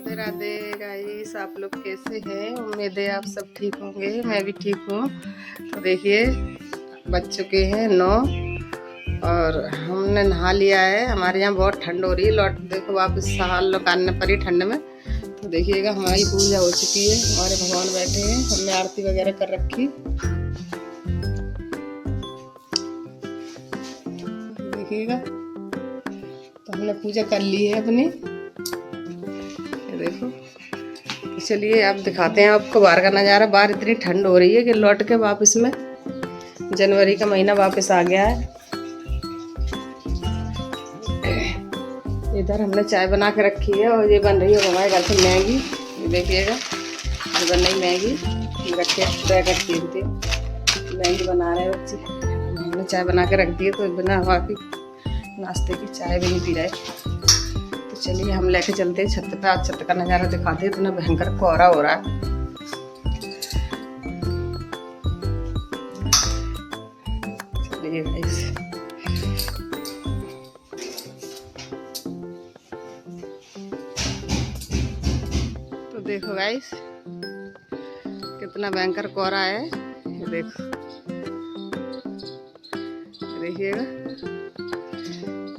Radhe Radhe guys, आप लोग कैसे हैं? उम्मीद है आप सब ठीक होंगे। मैं भी ठीक हूँ। तो देखिए बज चुके हैं 9 और हमने नहा लिया है। हमारे यहाँ बहुत ठंड हो रही है। लौट देखो वापस साल लौटाने पड़ी ठंड में। तो देखिएगा हमारी पूजा हो चुकी है, हमारे भगवान बैठे हैं, हमने आरती वगैरह कर रखी। देखिएगा तो हमने पूजा कर ली है अपनी। देखो तो चलिए आप दिखाते हैं आपको बाहर का नज़ारा। बाहर इतनी ठंड हो रही है कि लौट के वापस में जनवरी का महीना वापस आ गया है। इधर हमने चाय बना के रखी है और ये बन रही है हमारे घर से मैगी। ये देखिएगा ये बन रही मैगी, रखे पैकेट कीमती मैगी बना रहे हैं बच्चे। हमने चाय बना के रख दी है तो बिना हवा की नाश्ते की चाय भी नहीं पी रहे। चलिए हम लेके चलते हैं छत पे। आज छत का नज़ारा दिखाते हैं। इतना भयंकर कोहरा हो रहा है। चलिए गाइस तो देखो गाइस कितना भयंकर कोहरा है। ये देखो, देखिएगा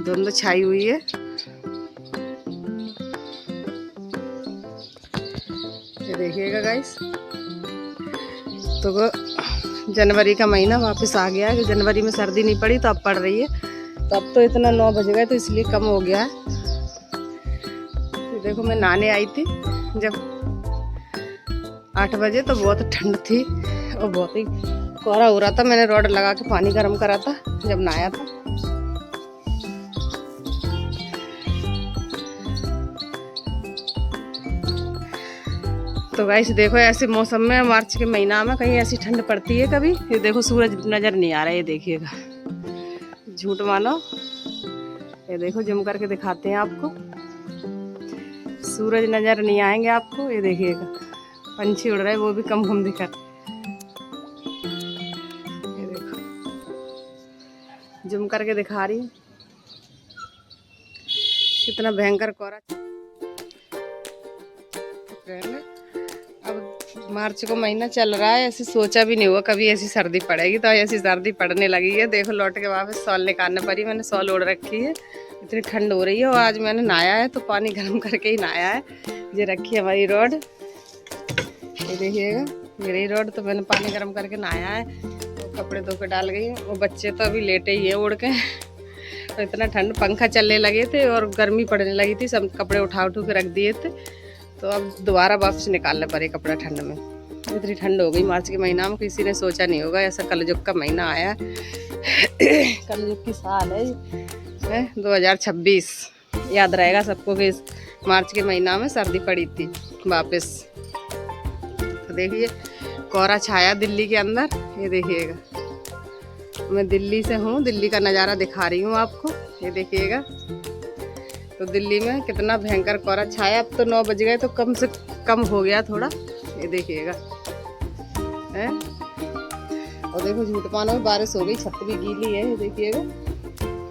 धुंध छाई हुई है। देखिएगा गाइस तो जनवरी का महीना वापस आ गया है। जनवरी में सर्दी नहीं पड़ी तो अब पड़ रही है। तो अब तो इतना 9 बज गए तो इसलिए कम हो गया है। तो देखो मैं नहाने आई थी जब 8 बजे तो बहुत ठंड थी और बहुत ही कोहरा हो रहा था। मैंने रॉड लगा के पानी गर्म करा था जब नहाया था। तो गाइस देखो ऐसे मौसम में मार्च के महीना में कहीं ऐसी ठंड पड़ती है कभी। ये देखो सूरज नज़र नहीं आ रहा है। ये देखिएगा, झूठ मानो। ये देखो जूम करके दिखाते हैं आपको, सूरज नज़र नहीं आएंगे आपको। ये देखिएगा पंछी उड़ रहे हैं, वो भी कम कम दिखा। ये देखो जूम करके दिखा रही हूँ कितना भयंकर कोहरा। मार्च को महीना चल रहा है, ऐसे सोचा भी नहीं हुआ कभी ऐसी सर्दी पड़ेगी। तो ऐसी सर्दी पड़ने लगी है। देखो लौट के वापस शॉल निकालने पड़ी। मैंने शॉल ओढ़ रखी है, इतनी ठंड हो रही है। और आज मैंने नहाया है तो पानी गर्म करके ही नहाया है। ये रखी है हमारी रॉड, ये देखिएगा ये रही रॉड। तो मैंने पानी गर्म करके नहाया है, तो कपड़े धो के डाल गई। वो बच्चे तो अभी लेटे ही है उड़ के। तो इतना ठंड, पंखा चलने लगे थे और गर्मी पड़ने लगी थी। सब कपड़े उठा के रख दिए थे। तो अब दोबारा वापस निकालने पड़े कपड़ा ठंड में। इतनी ठंड हो गई मार्च के महीना में, किसी ने सोचा नहीं होगा ऐसा कलयुग का महीना आया। कलयुग की साल है 2026। याद रहेगा सबको कि मार्च के महीना में सर्दी पड़ी थी वापस। तो देखिए कोहरा छाया दिल्ली के अंदर। ये देखिएगा मैं दिल्ली से हूँ, दिल्ली का नज़ारा दिखा रही हूँ आपको। ये देखिएगा तो दिल्ली में कितना भयंकर कोहरा छाया। अब तो 9 बज गए तो कम से कम हो गया थोड़ा। ये देखिएगा है। और देखो झूठ मानो बारिश हो गई, छत भी गीली है। ये देखिएगा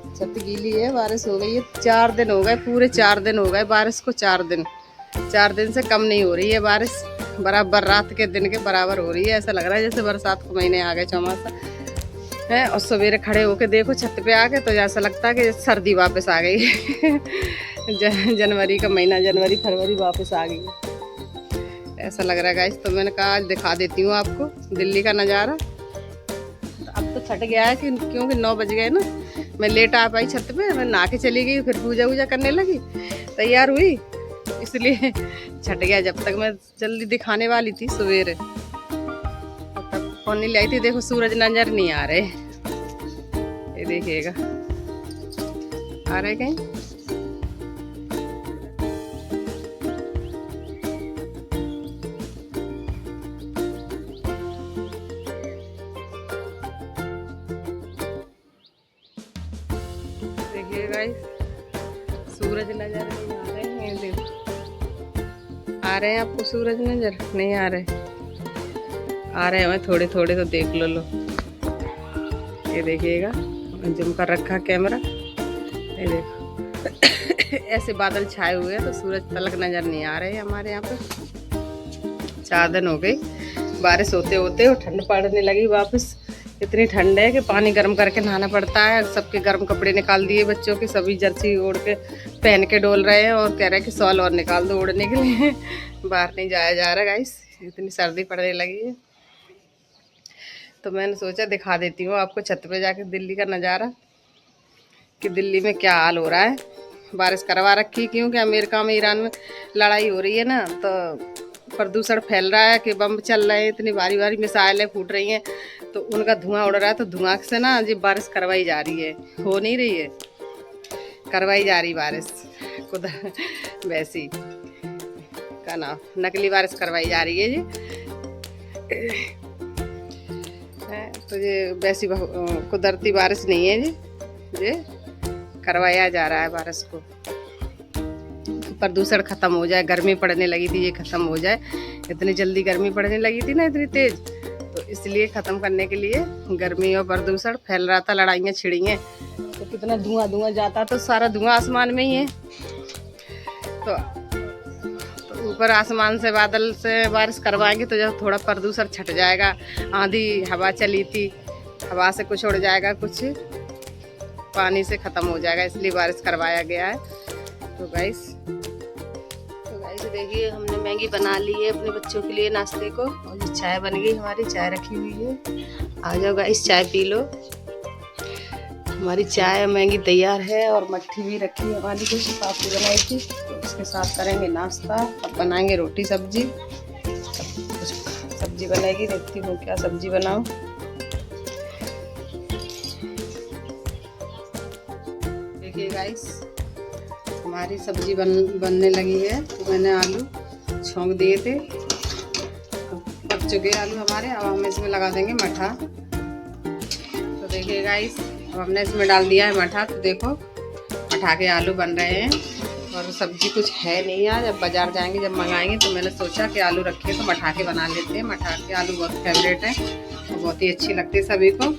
छत गीली है, बारिश हो गई है। 4 दिन हो गए, पूरे 4 दिन हो गए बारिश को। 4 दिन से कम नहीं हो रही है बारिश। बराबर रात के दिन के बराबर हो रही है। ऐसा लग रहा है जैसे बरसात के महीने आ गए, चौमासा है। और सवेरे खड़े होके देखो छत पे आके तो ऐसा लगता है कि सर्दी वापस आ गई। जनवरी का महीना, जनवरी फरवरी वापस आ गई ऐसा लग रहा है गाइस। तो मैंने कहा आज दिखा देती हूँ आपको दिल्ली का नज़ारा। तो अब तो छट गया है क्योंकि 9 बज गए ना। मैं लेट आ पाई छत पे, मैं नहा के चली गई, फिर पूजा वूजा करने लगी, तैयार हुई, इसलिए छट गया। जब तक मैं जल्दी दिखाने वाली थी सवेरे तब फोन नहीं लाई थी। देखो सूरज नजर नहीं आ रहे। ये देखिएगा आ रहे कहीं। देखिए गाइस सूरज नजर नहीं आ रहे हैं। देखो आ रहे हैं आपको सूरज नजर नहीं आ रहे? आ रहे हैं थोड़े थोड़े तो देख लो। ये देखिएगा जूम कर रखा कैमरा। ये देखो ऐसे बादल छाए हुए हैं तो सूरज तलक नजर नहीं आ रहे हमारे यहाँ पे। 4 दिन हो गई बारिश होते होते और ठंड पड़ने लगी वापस। इतनी ठंड है कि पानी गर्म करके नहाना पड़ता है। सबके गर्म कपड़े निकाल दिए बच्चों के, सभी जर्सी ओढ़ के पहन के डोल रहे हैं और कह रहे हैं कि शॉल और निकाल दो ओढ़ने के लिए। बाहर नहीं जाया जा रहा गाइस, इतनी सर्दी पड़ने लगी है। तो मैंने सोचा दिखा देती हूँ आपको छत पे जाके दिल्ली का नज़ारा कि दिल्ली में क्या हाल हो रहा है। बारिश करवा रखी क्योंकि अमेरिका में ईरान में लड़ाई हो रही है ना, तो प्रदूषण फैल रहा है कि बम चल रहे हैं, इतनी भारी भारी मिसाइलें फूट रही हैं तो उनका धुआं उड़ रहा है। तो धुआं से ना जी बारिश करवाई जा रही है, हो नहीं रही है, करवाई जा रही बारिश खुद वैसी का ना नकली बारिश करवाई जा रही है जी। तो ये वैसी कुदरती बारिश नहीं है जी, ये करवाया जा रहा है बारिश को। प्रदूषण खत्म हो जाए, गर्मी पड़ने लगी थी ये खत्म हो जाए। इतनी जल्दी गर्मी पड़ने लगी थी ना इतनी तेज, तो इसलिए ख़त्म करने के लिए गर्मी और प्रदूषण फैल रहा था, लड़ाइयाँ छिड़ी हैं तो कितना धुआं जाता, तो सारा धुआं आसमान में ही है। तो ऊपर आसमान से बादल से बारिश करवाएंगे तो जब थोड़ा प्रदूषण छट जाएगा। आंधी हवा चली थी, हवा से कुछ उड़ जाएगा, कुछ पानी से ख़त्म हो जाएगा, इसलिए बारिश करवाया गया है। तो गाइस देखिए हमने मैगी बना ली है अपने बच्चों के लिए नाश्ते को, और ये चाय बन गई, हमारी चाय रखी हुई है। आ जाओ गाइस चाय पी लो। हमारी चाय मैगी तैयार है और मट्ठी भी रखी है हमारी, कुछ पापड़ी बनाई थी, तो उसके साथ करेंगे नाश्ता। अब बनाएंगे रोटी सब्जी, कुछ सब्जी बनेगी, देखती हूँ क्या सब्जी बनाऊँ। देखिए गाइस हमारी सब्जी बनने लगी है। तो मैंने आलू छौंक दिए थे, पक चुके आलू हमारे। अब हम इसमें लगा देंगे मठा। तो देखिए गाइस अब हमने इसमें डाल दिया है मठा। तो देखो मठा के आलू बन रहे हैं, और सब्जी कुछ है नहीं आज। अब बाज़ार जाएंगे जब मंगाएंगे तो मैंने सोचा कि आलू रखे तो मठा के बना लेते हैं। मठा के आलू बहुत फेवरेट है और बहुत ही अच्छी लगती है सभी को,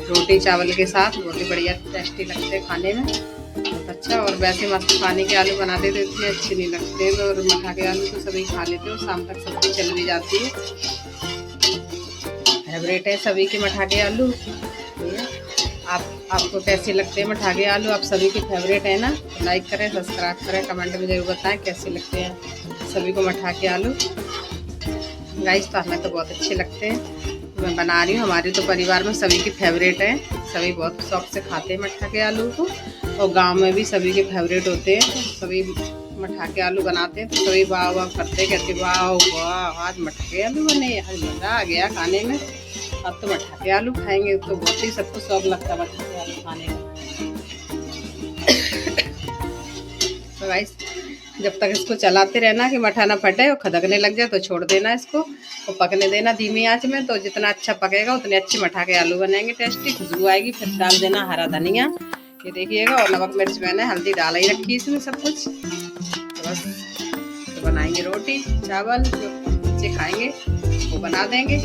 रोटी चावल के साथ बहुत ही बढ़िया टेस्टी लगते हैं खाने में, बहुत अच्छा। और वैसे मस्त पानी के आलू बनाते तो इतने अच्छे नहीं लगते, और मठा के आलू तो सभी खा लेते हो, शाम तक सब्जी चल भी जाती है। फेवरेट है सभी के मठा के आलू। आपको कैसे लगते हैं मठा के आलू? आप सभी के फेवरेट है ना? तो लाइक करें, सब्सक्राइब करें, कमेंट में जरूर बताएं कैसे लगते हैं सभी को मठा के आलू। गाइस तो हमें तो बहुत अच्छे लगते हैं, मैं बना रही हूँ। हमारे तो परिवार में सभी के फेवरेट हैं, सभी बहुत शौक से खाते हैं मठा के आलू को, और गांव में भी सभी के फेवरेट होते हैं। तो सभी मठा के आलू बनाते हैं तो सभी वाह वाह करते, कहते वाह वाह आज मठा के आलू बने, आज मज़ा आ गया खाने में, अब तो मठा के आलू खाएंगे। तो बहुत ही सबको शौक लगता है मठा के आलू खाने में। तो गाइस जब तक इसको चलाते रहना कि मठा ना फटे और खदकने लग जाए तो छोड़ देना इसको, और पकने देना धीमी आंच में। तो जितना अच्छा पकेगा उतने अच्छे मठा के आलू बनेंगे, टेस्टी खुशबू आएगी। फिर डाल देना हरा धनिया, ये देखिएगा, और नमक मिर्च मैंने हल्दी डाला ही रखी इसमें सब कुछ। तो बस तो बनाएंगे रोटी चावल, जो बच्चे खाएंगे वो बना देंगे।